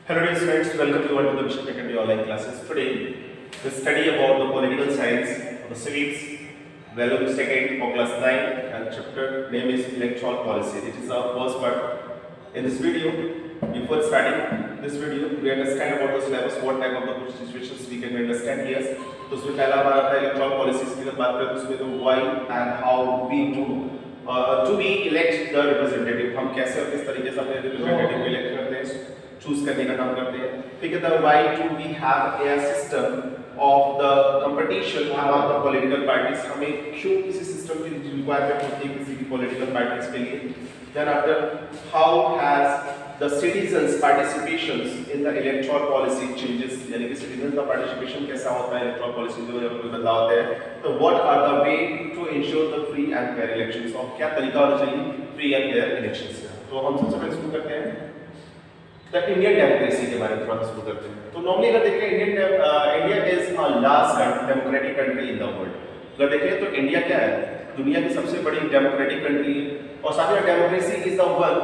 Hello dear students, welcome you all to the Bishop Academy online classes. Today we study about the political science of the civics, volume 2nd for class 9 and chapter name is electoral policy. It is our first part. In this video, before starting this video, we understand about the syllabus, what type of the situations we can understand here. तो उसमें पहला हमारा था electoral policies की जब बात करते हैं उसमें तो why and how we do to be elect the representative. हम कैसे और किस तरीके से अपने representative को elect करते हैं, चूज करने का काम करते हैं. फिर कहता है why do we have a system of the competition among the political parties. हमें क्यों किसी सिस्टम की रिक्वायरमेंट होती है किसी की political parties के लिए. Then after how has the citizens participations in the electoral policy changes, यानी कि citizens का participation कैसा होता है electoral policy जो यहाँ पर बदलाव होते हैं. तो what are the way to ensure the free and fair elections, और क्या तरीका होना चाहिए free and fair elections का. तो हम सबसे पहले शुरू करते हैं the Indian democracy के बारे में थोड़ा शुरू करते हैं. तो normally अगर देखें India is a last democratic country in the world. अगर देखें तो इंडिया क्या है, दुनिया की सबसे बड़ी डेमोक्रेटिक कंट्री है और साथ में democracy is the one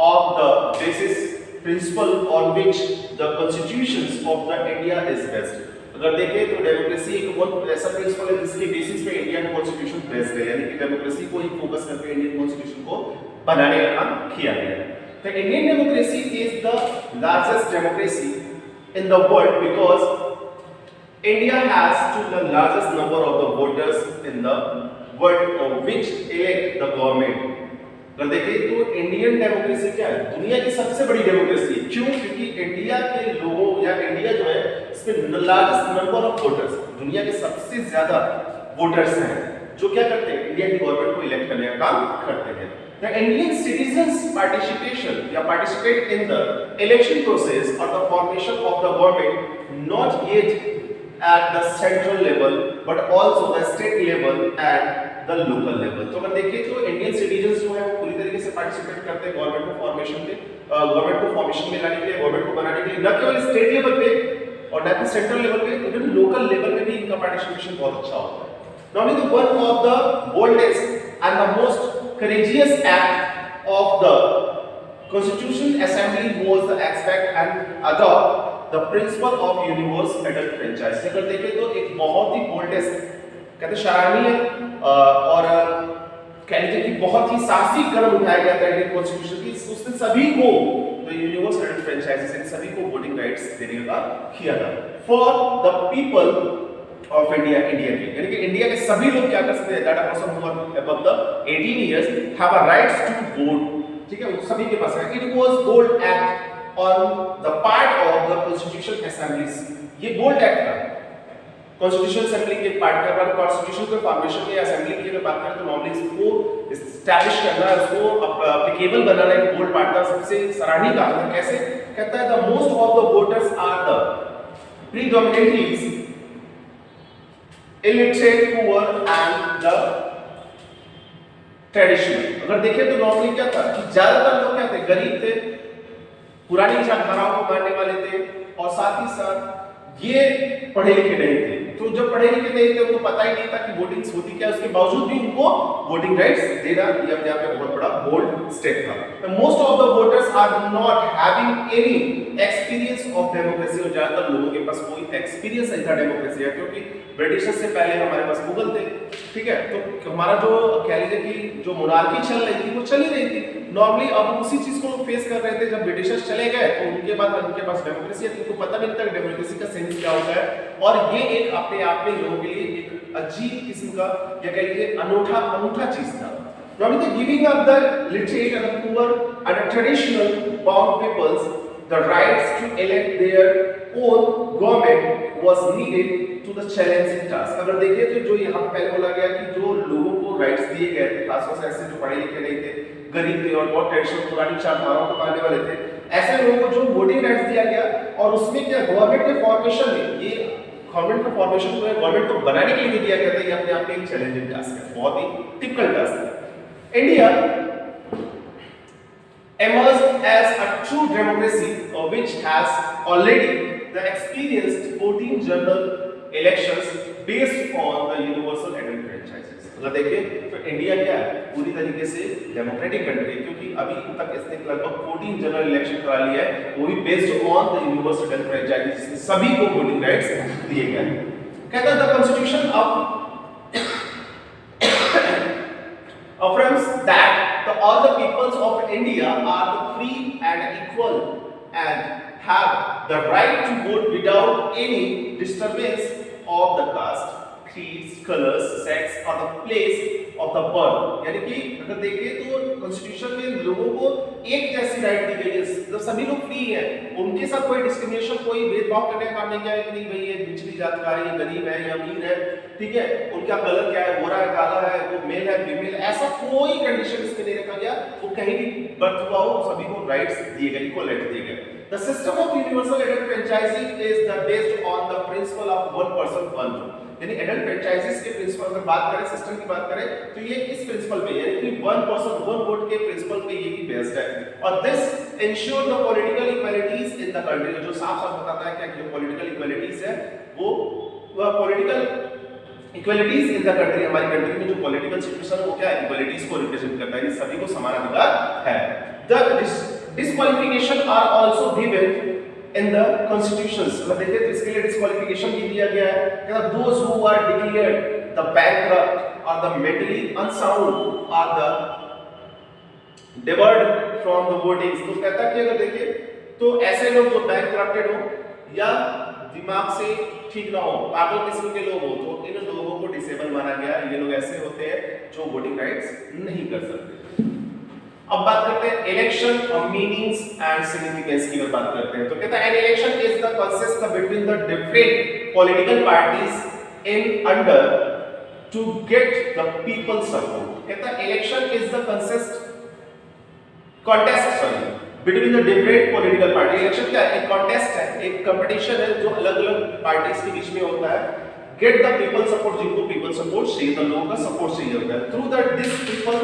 of the basis principle on which the constitutions of the India is based. अगर देखें तो डेमोक्रेसी एक बहुत ऐसा प्रिंसिपल है जिसके बेसिस पे इंडियन कॉन्स्टिट्यूशन बेस्ड है, यानी कि डेमोक्रेसी को ही फोकस करके इंडियन कॉन्स्टिट्यूशन को बनाने का काम किया गया है. तो Indian democracy is the largest democracy in the world because India has to the largest number of the voters in the world which elect the government. अगर देखें तो इंडियन डेमोक्रेसी क्या है, दुनिया की सबसे बड़ी डेमोक्रेसी. क्यों? क्योंकि इंडिया के लोगों या इंडिया जो है इसमें लार्जेस्ट नंबर ऑफ वोटर्स, दुनिया के सबसे ज्यादा वोटर्स हैं जो क्या करते हैं, इंडिया की गवर्नमेंट को इलेक्ट करने का काम करते हैं. The Indian citizens participation या participate in the election process or the formation of the government not yet at the central level but also the state level and the local level. तो अगर देखें तो इंडियन सिटीजन्स जो है वो पूरी तरीके से पार्टिसिपेट करते हैं गवर्नमेंट को फॉर्मेशन में, गवर्नमेंट को फॉर्मेशन में लाने के लिए, गवर्नमेंट को बनाने के लिए, न केवल स्टेट लेवल पे और न केवल सेंट्रल लेवल पे, इवन लोकल लेवल पे भी इनका पार्टिसिपेशन बहुत अच्छा होता है. Normally the one of the boldest and the most courageous act of the Constitutional Assembly was the expect and adopt the principle of universal adult franchise. अगर देखें तो एक बहुत ही boldest कहते सराहनीय और कह लीजिए कि बहुत ही साहसी कदम उठाया गया था इंडियन कॉन्स्टिट्यूशन की. उसने सभी को तो यूनिवर्सल एडल्ट फ्रेंचाइजेस इन सभी को वोटिंग राइट्स देने का किया था for the people of India. India के यानी कि इंडिया के सभी लोग क्या कर सकते हैं, that person who are above the 18 years have a rights to vote. ठीक है, वो सभी के पास है. It was bold act on the part of the constitution assemblies. ये बोल्ड एक्ट था कॉन्स्टिट्यूशन असेंबली के पार्ट का. बात कॉन्स्टिट्यूशन के फॉर्मेशन में असेंबली की बात करें तो नॉर्मली इसको एस्टैब्लिश करना, इसको एप्लीकेबल बनाना एक बोल्ड पार्ट था. सबसे सराहनीय काम था. कैसे कहता है, the most of the voters are the predominantly illiterate, poor and the traditional. अगर देखें तो नॉर्मली क्या था कि ज्यादातर लोग क्या थे, गरीब थे, पुरानी विचारधाराओं को मानने वाले थे और साथ ही साथ ये पढ़े लिखे नहीं थे. तो जब पढ़े लिखे नहीं थे उनको पता ही नहीं था कि वोटिंग होती क्या, उसके बावजूद भी उनको वोटिंग राइट्स देना ये अपने आप में बहुत बड़ा बोल्ड स्टेप था. Most of the voters are not having any experience of democracy. और ज्यादातर लोगों के पास कोई एक्सपीरियंस नहीं था डेमोक्रेसी का, क्योंकि ब्रिटिशर्स से पहले हमारे पास मुगल थे. ठीक है, तो हमारा जो कह लीजिए कि जो मोनार्की चल रही थी वो चल ही रही थी नॉर्मली. अब उसी चीज को लोग फेस कर रहे थे. जब ब्रिटिशर्स चले गए तो उनके बाद उनके पास डेमोक्रेसी है, उनको पता नहीं था डेमोक्रेसी का सेंस क्या होता है. और ये एक अपने आप में लोगों के लिए एक अजीब किस्म का या कह लीजिए अनूठा चीज था. Normally giving up the literate and the poor and the traditional bound peoples the rights to elect their own government was needed to the challenging task. अगर देखें तो जो यहाँ पहले बोला गया कि जो लोगों को राइट्स दिए गए थे, खासतौर से ऐसे जो पढ़े लिखे नहीं थे, गरीब थे और बहुत ट्रेडिशनल पुरानी विचारधाराओं को मानने वाले थे, ऐसे लोगों को जो वोटिंग राइट्स दिया गया. और उसमें क्या गवर्नमेंट के फॉर्मेशन में, ये गवर्नमेंट का फॉर्मेशन को गवर्नमेंट को बनाने के लिए दिया गया था. ये अपने आप में एक चैलेंजिंग टास्क है, बहुत ही टिपिकल टास्क है. India emerged as a true democracy which has already the experienced 14 general elections based on the universal adult franchises. अगर देखें तो इंडिया क्या है, पूरी तरीके से डेमोक्रेटिक कंट्री है, क्योंकि अभी तक इसने लगभग 14 जनरल इलेक्शन करा लिया है, वो भी based on the universal franchise, जिसमें सभी को वोटिंग राइट्स दिए गए हैं। कहता है the constitution affirms that all the peoples of India are free and equal and have the right to vote without any disturbance of the caste, creeds, colors, sex or the place of the birth। यानी कि अगर देखें तो constitution में लोगों को एक जैसी राइट दी गई है, जब सभी लोग फ्री हैं, उनके साथ कोई डिस्क्रिमिनेशन, कोई भेदभाव करने का काम नहीं किया है कि नहीं भाई ये निचली जात का है, ये गरीब है, ये अमीर है, ठीक है, उनका कलर क्या है, गोरा है, काला है, वो मेल है, फीमेल, ऐसा कोई कंडीशन इसमें नहीं रखा गया। वो कहीं भी बर्थ हुआ हो, सभी को राइट्स दिए गए, इक्वल राइट दिए गए। The system of universal adult franchising is based on the principle of one person one vote। यानी एडल्ट फ्रेंचाइजीज के प्रिंसिपल अगर बात करें, सिस्टम की बात करें, तो ये इस प्रिंसिपल पे यानी कि वन पर्सन वन वोट के प्रिंसिपल पे ये भी बेस्ड है। और this ensure the political equalities in the country, जो साफ-साफ बताता है कि जो पॉलिटिकल इक्वालिटीज है वो political equalities in the country, हमारी कंट्री में जो पॉलिटिकल सिचुएशन है वो क्या है, इक्वालिटीज को रिप्रेजेंट करता है, सभी को समान अधिकार है। The disqualification are also given in the constitutions। मतलब देखिए तो इसके लिए डिस्क्वालिफिकेशन भी दिया गया है, कहता those who are declared the bankrupt or the mentally unsound or the debarred from the voting। तो कहता कि अगर देखिए तो ऐसे लोग जो बैंकक्रप्टेड हो या दिमाग से ठीक ना हो, पागल किस्म के लोग हो, तो इन लोगों को डिसेबल माना गया। ये लोग ऐसे होते हैं जो वोटिंग राइट्स नहीं कर सकते। अब बात करते हैं इलेक्शन और मीनिंग्स एंड सिग्निफिकेंस की बात करते हैं। तो कहता है an election is the consist between the different political parties in under to get the people support. कहता है election is the contest between the different political party. Election क्या है, एक कॉन्टेस्ट है, एक कंपटीशन है जो अलग-अलग पार्टीज के बीच में होता है। गेट द पीपल सपोर्ट, जिनको पीपल सपोर्ट चाहिए, तो लोगों का सपोर्ट चाहिए होता है। Through that this people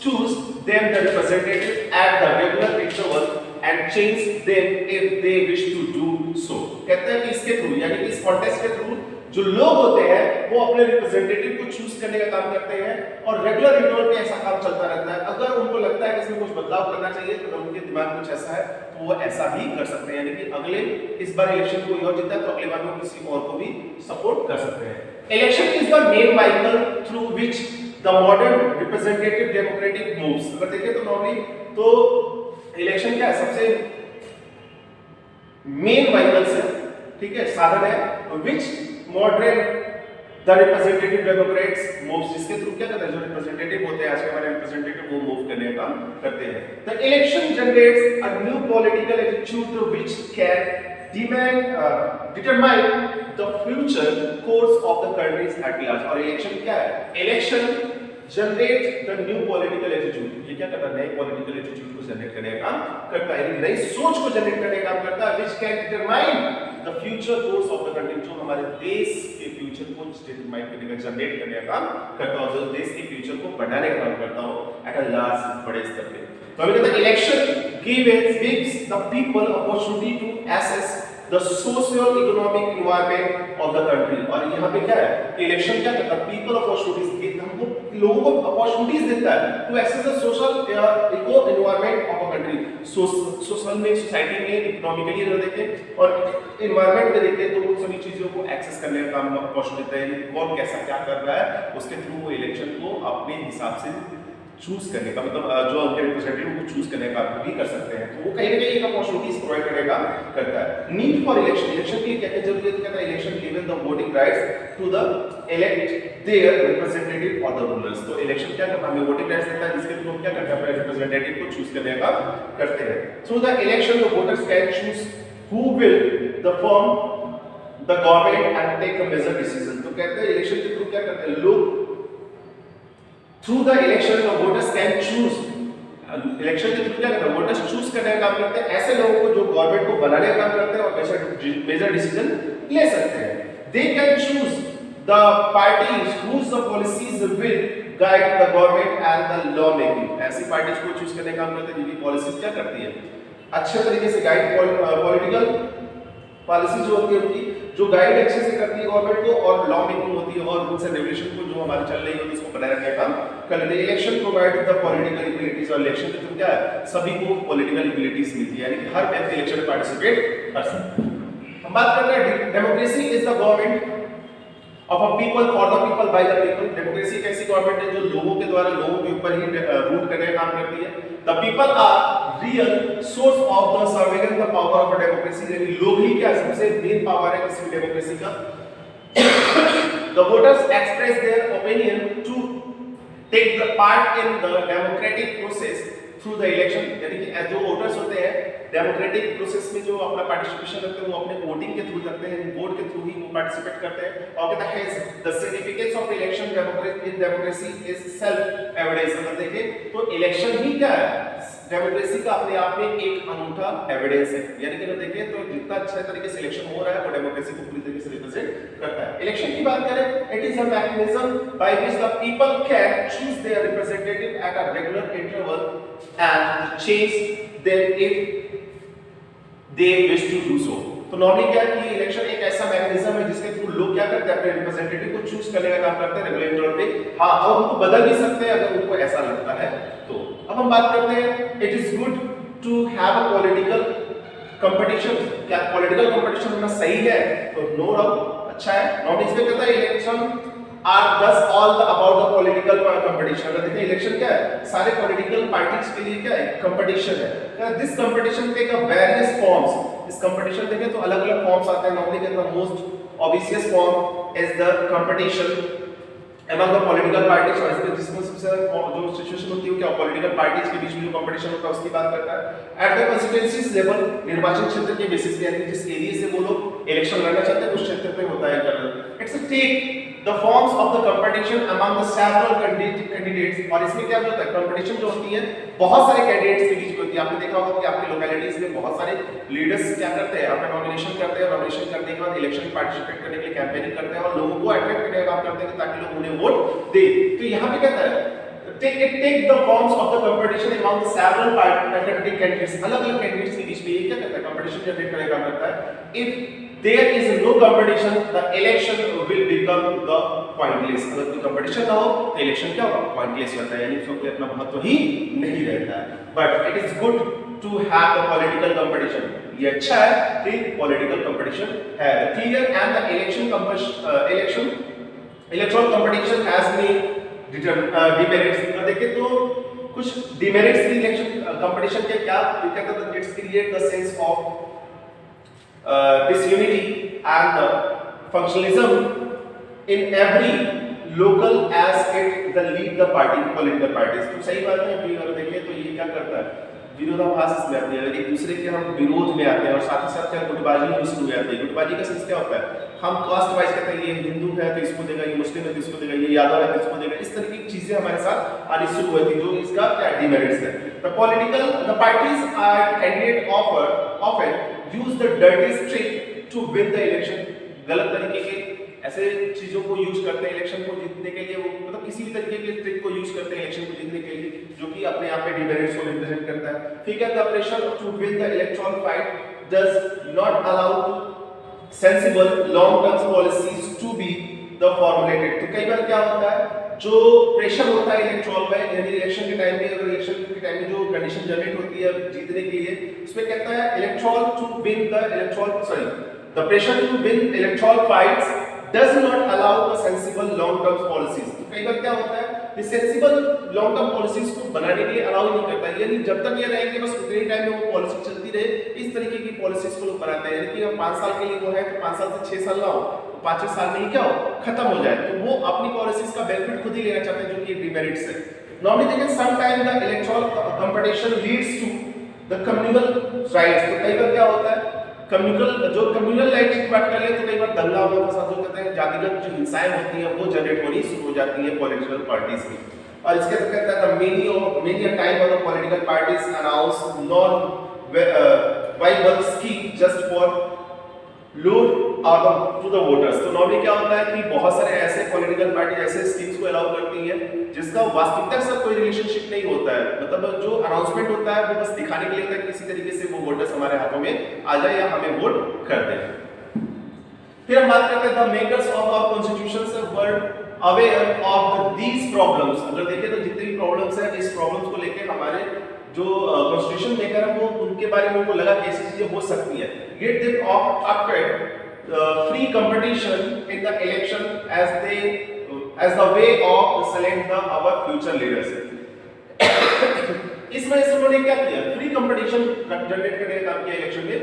choose them the representative at the regular interval and change them if they wish to do so. कहते हैं कि इसके थ्रू यानी कि इस कॉन्टेस्ट के थ्रू जो लोग होते हैं वो अपने रिप्रेजेंटेटिव को चूज करने का काम करते हैं और रेगुलर इंटरवल पे ऐसा काम चलता रहता है। अगर उनको लगता है कि इसमें कुछ बदलाव करना चाहिए, तो उनके दिमाग में कुछ ऐसा है तो वो ऐसा भी कर सकते हैं, यानी कि अगले इस बार इलेक्शन कोई और जीता है तो अगले बार वो किसी और को भी सपोर्ट कर सकते हैं। Election is the main vehicle through which the modern representative democratic moves. अगर देखें तो नॉर्मली तो इलेक्शन क्या है, सबसे मेन व्हीकल है, ठीक है, साधन है which modern the representative Democrats moves, जिसके थ्रू क्या करते हैं, जो रिप्रेजेंटेटिव होते हैं आज के हमारे रिप्रेजेंटेटिव वो मूव करने का काम करते हैं। The election generates a new political attitude which can determine the future course of the countries at large. और इलेक्शन क्या है, election generate the new political attitude. ये क्या करता है, नए पॉलिटिकल एटीट्यूड को जनरेट करने का काम करता है, नई सोच को जनरेट करने का काम करता है। Which can determine the future course of the country, जो हमारे देश के फ्यूचर को डिटरमाइन करने का, जनरेट करने का काम करता हो, जो देश के फ्यूचर को बढ़ाने का काम करता हो एट अ लार्ज, बड़े स्तर पे। तो हमें कहते हैं election gives the people opportunity to assess the socio economic environment of the country. और यहाँ पे क्या है कि इलेक्शन क्या करता है, पीपल अपॉर्चुनिटीज, हमको लोगों को अपॉर्चुनिटीज देता है to access the social eco environment of a country. Social में, सोसाइटी में, इकोनॉमिकली अगर देखें और एनवायरनमेंट में देखें तो उन सभी चीजों को एक्सेस करने का काम अपॉर्चुनिटी देता है। कौन कैसा क्या कर रहा है उसके थ्रू वो इलेक्शन को अपने हिसाब से चूज करने का, मतलब जो उनके रिप्रेजेंटेटिव को चूज करने का भी कर सकते हैं। तो वो कहीं ना कहीं एक अपॉर्चुनिटीज प्रोवाइड करने का करता है। नीड फॉर इलेक्शन, इलेक्शन की क्या क्या जरूरत है, election given the voting rights to the elect their representative और द रूलर्स। तो इलेक्शन क्या करता है, हमें वोटिंग राइट्स देता है, जिसके थ्रू क्या करते हैं, अपने रिप्रेजेंटेटिव को चूज करने का करते हैं। Through the election the voters can choose who will the form the government and take a major decision. तो कहते हैं इलेक्शन के थ्रू क्या करते हैं लोग, through the election the voters can choose, election के थ्रू क्या करते हैं, वोटर्स चूज करने का काम करते हैं ऐसे लोगों को जो गवर्नमेंट को बनाने का काम करते हैं और मेजर डिसीजन ले सकते हैं। They can choose the parties whose the policies will guide the government and the law making. ऐसी पार्टीज को चूज करने का काम करते हैं जिनकी पॉलिसीज क्या करती है, अच्छे तरीके से गाइड, पॉलिटिकल पॉलिसी जो होती है उनकी जो गाइड अच्छे से करती है गवर्नमेंट को और लॉ मेकिंग होती है और रूल्स एंड रेगुलेशन को जो हमारी चल रही होती है उसको बनाए रखने का काम कर लेते हैं। Election provide the political abilities, और इलेक्शन के थ्रू क्या है सभी को पॉलिटिकल एबिलिटीज मिलती है, यानी कि हर व्यक्ति इलेक्शन में पार्टिसिपेट कर सकता है। हम बात कर रहे हैं democracy is the government of a people for the people by the people. Democracy एक ऐसी गवर्नमेंट है जो लोगों के द्वारा लोगों के ऊपर ही रूल करने का काम करती है। The people are real source of the surveillance the power of a democracy, यानी लोग ही क्या सबसे मेन पावर है किसी भी डेमोक्रेसी का। The voters express their opinion to take the part in the democratic process through the election, यानी कि जो वोटर्स होते हैं डेमोक्रेटिक प्रोसेस में जो अपना पार्टिसिपेशन करते हैं वो अपने वोटिंग के थ्रू करते हैं, वोट के थ्रू ही वो पार्टिसिपेट करते हैं। और कहता है the significance of election in democracy is self evidence. अगर देखें तो इलेक्शन ही क्या है डेमोक्रेसी का अपने आप में एक अनूठा एविडेंस है, यानी कि अगर देखें तो जितना अच्छे तरीके से इलेक्शन हो रहा है वो डेमोक्रेसी को पूरी तरीके से रिप्रेजेंट करता है। इलेक्शन की बात करें, it is a mechanism by which the people can choose their representative at a regular interval and change them if they wish to do so. तो नॉर्मली क्या है कि इलेक्शन एक ऐसा मैकेनिज्म है जिसके थ्रू लोग क्या करते हैं अपने रिप्रेजेंटेटिव को चूज करने का काम करते हैं रेगुलर इंटरवल पे। हां, और उनको बदल भी सकते हैं अगर उनको ऐसा लगता है तो। अब हम बात करते हैं it is good to have a political competition. क्या पॉलिटिकल कंपटीशन होना सही है? तो नो डाउट अच्छा है। नॉर्मली इसमें कहता है इलेक्शन आर दस all about the political competition. अगर देखिए इलेक्शन क्या है सारे पॉलिटिकल पार्टीज के लिए क्या है कंपटीशन है। This competition take a various forms. इस कंपटीशन देखें तो अलग अलग फॉर्म्स आते हैं। नॉर्मली कहता है most obvious form is the competition among the political parties, और इसमें जिसमें सबसे जो सिचुएशन होती है क्या पॉलिटिकल पार्टीज के बीच में जो कंपटीशन होता है उसकी बात करता है। एट द कंस्टिट्यूएंसीज लेवल, निर्वाचन क्षेत्र के बेसिस पे, यानी जिस एरिया से वो लोग इलेक्शन लड़ना चाहते हैं उस क्षेत्र पे होता है। It's a take the forms of the competition among the several candidates, और इसमें क्या होता है कंपटीशन जो होती है बहुत सारे कैंडिडेट्स के बीच में होती है। आपने देखा होगा कि आपकी लोकेलिटीज में बहुत सारे लीडर्स क्या करते हैं अपना नॉमिनेशन करते हैं, नॉमिनेशन करने के बाद इलेक्शन में पार्टिसिपेट करने के लिए कैंपेनिंग करते हैं और लोगों को अट्रैक्ट करने का काम करते हैं ताकि लोग उन्हें वोट दे। तो यहाँ पे कहता है take the forms of the competition among the several candidates, अलग अलग कैंडिडेट्स के बीच में ये क्या करता है कंपटीशन जनरेट करने का काम करता है। If there is no competition the election will become the pointless। अगर कोई कंपटीशन ना हो तो इलेक्शन क्या होगा पॉइंटलेस होता है, यानी उसका कोई अपना महत्व ही नहीं रहता है। But it is good to have the political competition, ये अच्छा है कि पॉलिटिकल कंपटीशन है। The clear and the electron competition has been demerits. देखिए तो कुछ डिमेरिट्स भी इलेक्शन कंपटीशन के क्या कहता है, it's create the sense of disunity and the functionalism in every local as it the lead the party political parties। तो सही बात है। अगर देखें तो ये क्या करता है विरोधाभास में आते हैं, एक दूसरे के हम विरोध में आते हैं और साथ ही साथ क्या गुटबाजी में शुरू हो जाती है। गुटबाजी का सेंस क्या होता है हम कास्ट वाइज कहते हैं ये हिंदू है तो इसको देगा, ये मुस्लिम है तो इसको देगा, ये यादव है तो इसको देगा, इस तरह की चीजें हमारे साथ आनी शुरू हुई थी जो इसका क्या डिमेरिट्स है। The parties are candidate often use the dirty trick to win the election। गलत तरीके के ऐसे चीजों को यूज करते हैं इलेक्शन को जीतने के लिए, वो मतलब किसी भी तरीके के ट्रिक को यूज करते हैं इलेक्शन को जीतने के लिए जो कि अपने आप में डिमेरिट्स को रिप्रेजेंट करता है। ठीक है, the pressure to win the electoral fight does not allow sensible long term policies to be the formulated. तो कई बार क्या होता है जो प्रेशर होता है इलेक्टोरल में, यानी इलेक्शन के टाइम में अगर इलेक्शन के टाइम में जो कंडीशन जनरेट होती है जीतने के लिए उसमें कहता है electoral to win the the pressure to win electoral fights does not allow the sensible long term policies. तो कई बार क्या होता है ये सेंसिबल लॉन्ग टर्म पॉलिसीज को बनाने के लिए अलाउ नहीं करता है, यानी जब तक ये रहेंगे बस उतने टाइम में वो पॉलिसी चलती रहे, इस तरीके की पॉलिसीज को लोग बनाते हैं। यानी कि 5 साल के लिए वो है तो 5 साल से 6 साल ना हो, 5 साल में ही क्या हो खत्म हो जाए, तो वो अपनी पॉलिसीज का बेनिफिट खुद ही लेना चाहते हैं जो कि डिमेरिट्स है। नॉर्मली देखें some time the electoral competition leads to the communal rights. तो कई बार क्या होता है कम्युनल राइट्स की बात कर ले तो कई बार दंगा होने के साथ जो कहते हैं जातिगत जो हिंसाएं होती हैं वो जनरेट होनी शुरू हो जाती है पॉलिटिकल पार्टीज में। और इसके तहत कहता है many a time of the political parties announce non viable scheme just for लूट टू द वोटर्स। तो नॉर्मली क्या होता है कि बहुत सारे ऐसे पॉलिटिकल पार्टी ऐसे स्कीम्स को अलाउ करती है जिसका वास्तविकता के साथ कोई रिलेशनशिप नहीं होता है, मतलब जो अनाउंसमेंट होता है वो बस दिखाने के लिए होता है कि किसी तरीके से वो वोटर्स हमारे हाथों में आ जाए या हमें वोट कर दें। फिर हम बात करते हैं the makers of our constitutions were aware of these problems. अगर देखें तो जितनी भी प्रॉब्लम्स हैं, इस प्रॉब्लम्स को लेकर हमारे जो कॉन्स्टिट्यूशन मेकर है वो उनके बारे में उनको लगा कि ऐसी चीजें हो सकती है। Get them opted free competition in the election as the way of select our future leaders। इसमें इस उन्होंने क्या किया, फ्री कंपटीशन जनरेट करने का काम किया इलेक्शन में,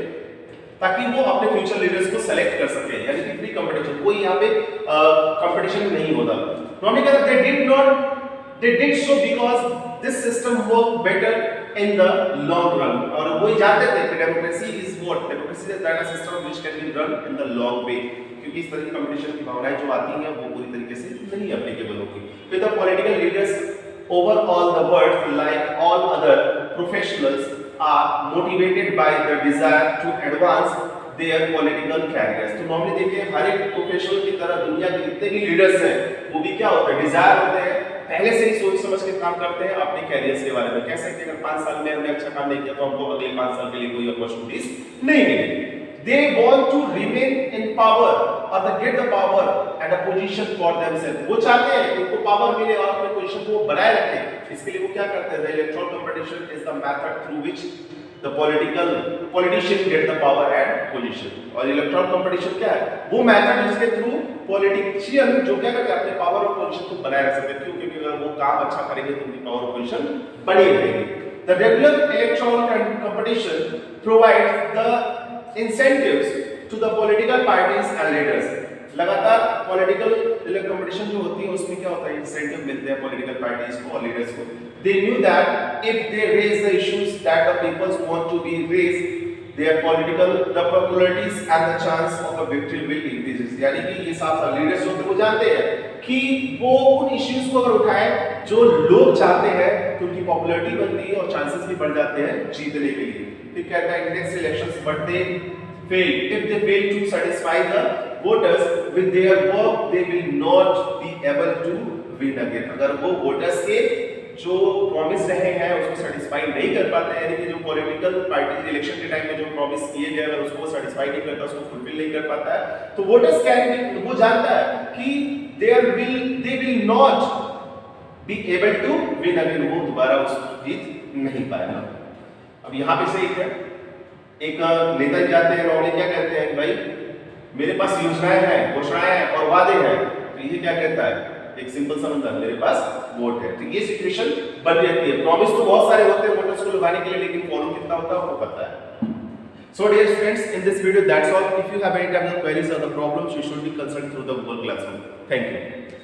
ताकि वो अपने फ्यूचर लीडर्स को सेलेक्ट कर सके। यानी कि फ्री कंपटीशन, कोई यहाँ पे कंपटीशन नहीं होता। नॉर्मली कहता they did so because this system worked better in the long run। और वो जानते थे कि democracy is what, democracy is that system which can be run in the long way, क्योंकि इस तरह की कंपटीशन की भावनाएं जो आती हैं वो पूरी तरीके से नहीं एप्लीकेबल होगी। फिर the political leaders over all the world like all other professionals are motivated by the desire to advance their political careers. तो नॉर्मली देखिए हर एक प्रोफेशनल की तरह दुनिया के जितने भी लीडर्स हैं वो भी क्या होते हैं, डिजायर होते हैं, पहले से ही सोच समझ के काम करते हैं अपने कैरियर्स के बारे में। कह सकते हैं अगर 5 साल में हमने अच्छा काम नहीं किया तो हमको अगले 5 साल के लिए कोई अपॉर्चुनिटीज नहीं मिलेगी। They want to remain in power or to get the power and a position for themselves। वो चाहते हैं कि उनको पावर मिले और अपने पोजीशन को बनाए रखें। इसके लिए वो क्या करते हैं, the electoral competition is the method through which the politician get the power and position। और इलेक्टोरल कंपटीशन क्या है, वो मेथड जिसके थ्रू पॉलिटिशियन जो क्या करते हैं अपने पावर और पोजीशन को बनाए रख सकते हैं। क्यों? क्योंकि अगर वो काम अच्छा करेंगे तो उनकी पावर और पोजीशन बनी रहेगी। The regular electoral competition provides the incentives to the political parties and leaders। लगातार पॉलिटिकल कंपटीशन जो होती है उसमें क्या होता है, इंसेंटिव मिलते हैं पॉलिटिकल पार्टीज को और लीडर्स को। They knew that if they raise the issues that the people want to be raised, their political the popularities and the chance of a victory will increase। यानी कि ये साफ leaders होते हैं वो जानते हैं कि वो उन इश्यूज को अगर उठाए जो लोग चाहते हैं तो उनकी पॉपुलैरिटी बनती है और चांसेस भी बढ़ जाते हैं जीतने के लिए। फिर कहता है next elections but they fail, if they fail to satisfy the voters with their work they will not be able to win again। अगर वो वोटर्स के जो प्रॉमिस रहे हैं उसको सेटिस्फाई नहीं कर पाते हैं, यानी कि जो पॉलिटिकल पार्टी इलेक्शन के टाइम में जो प्रॉमिस किए गए अगर उसको सेटिस्फाई नहीं करता, उसको फुलफिल नहीं कर पाता है, तो वोटर्स कैन वो जानता है कि they will not be able to win again, वो दोबारा उस जीत नहीं पाएगा। अब यहाँ पे से एक नेता जाते हैं नॉर्मली क्या कहते हैं, भाई मेरे पास योजनाएं हैं, घोषणाएं हैं और वादे हैं। तो ये क्या कहता है, एक सिंपल सा बंदा, मेरे पास वोट है। तो ये सिचुएशन बन जाती है। प्रॉमिस तो बहुत सारे होते हैं वोटर्स को लुभाने के लिए, लेकिन फॉलो कितना होता है आपको पता है। So dear friends, in this video that's all. If you have any technical queries or the problems, you should be consulted through the Google Classroom. Thank you.